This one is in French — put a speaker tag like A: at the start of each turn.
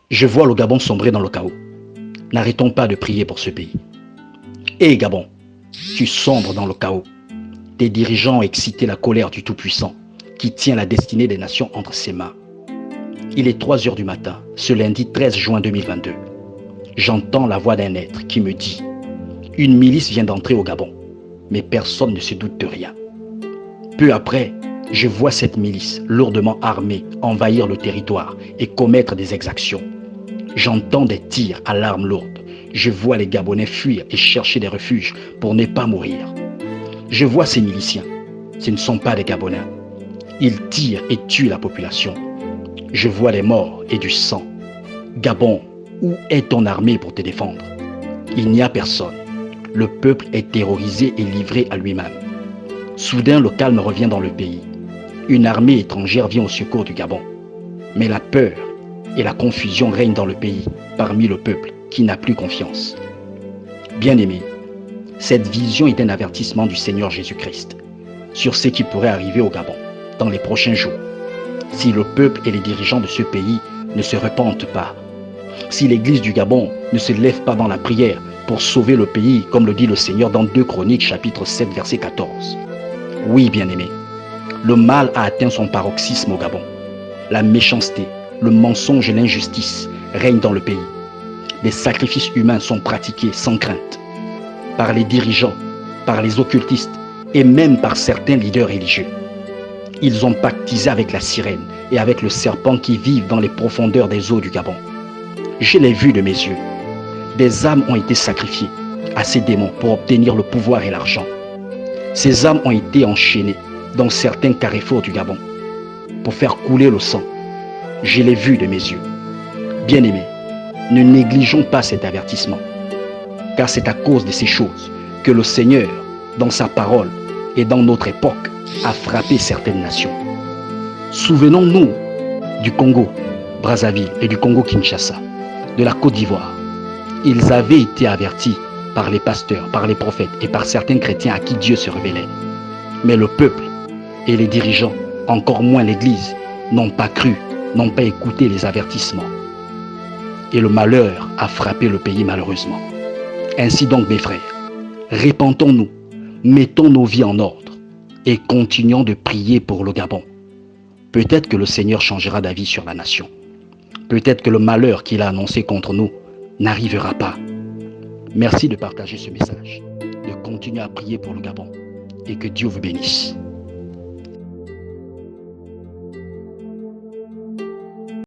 A: Je vois le Gabon sombrer dans le chaos. N'arrêtons pas de prier pour ce pays. Hé Gabon, tu sombres dans le chaos. Tes dirigeants ont excité la colère du Tout-Puissant, qui tient la destinée des nations entre ses mains. Il est 3 heures du matin, ce lundi 13 juin 2022. J'entends la voix d'un être qui me dit « Une milice vient d'entrer au Gabon, mais personne ne se doute de rien. » Peu après, je vois cette milice lourdement armée envahir le territoire et commettre des exactions. J'entends des tirs à l'arme lourde. Je vois les Gabonais fuir et chercher des refuges pour ne pas mourir. Je vois ces miliciens. Ce ne sont pas des Gabonais. Ils tirent et tuent la population. Je vois les morts et du sang. Gabon, où est ton armée pour te défendre? Il n'y a personne. Le peuple est terrorisé et livré à lui-même. Soudain, le calme revient dans le pays. Une armée étrangère vient au secours du Gabon. Mais la peur et la confusion règnent dans le pays, parmi le peuple qui n'a plus confiance. Bien-aimés, cette vision est un avertissement du Seigneur Jésus-Christ sur ce qui pourrait arriver au Gabon dans les prochains jours. Si le peuple et les dirigeants de ce pays ne se repentent pas, si l'église du Gabon ne se lève pas dans la prière pour sauver le pays, comme le dit le Seigneur dans 2 Chroniques chapitre 7 verset 14. Oui, bien-aimés, le mal a atteint son paroxysme au Gabon. La méchanceté, le mensonge et l'injustice règnent dans le pays. Des sacrifices humains sont pratiqués sans crainte par les dirigeants, par les occultistes et même par certains leaders religieux. Ils ont pactisé avec la sirène et avec le serpent qui vivent dans les profondeurs des eaux du Gabon. Je l'ai vu de mes yeux. Des âmes ont été sacrifiées à ces démons pour obtenir le pouvoir et l'argent. Ces âmes ont été enchaînées dans certains carrefours du Gabon pour faire couler le sang. Je l'ai vu de mes yeux. Bien-aimés, ne négligeons pas cet avertissement, car c'est à cause de ces choses que le Seigneur, dans sa parole et dans notre époque, a frappé certaines nations. Souvenons-nous du Congo, Brazzaville et du Congo-Kinshasa, de la Côte d'Ivoire. Ils avaient été avertis par les pasteurs, par les prophètes et par certains chrétiens à qui Dieu se révélait. Mais le peuple et les dirigeants, encore moins l'Église, n'ont pas cru, n'ont pas écouté les avertissements. Et le malheur a frappé le pays malheureusement. Ainsi donc, mes frères, répentons-nous, mettons nos vies en ordre et continuons de prier pour le Gabon. Peut-être que le Seigneur changera d'avis sur la nation. Peut-être que le malheur qu'il a annoncé contre nous n'arrivera pas. Merci de partager ce message, de continuer à prier pour le Gabon et que Dieu vous bénisse.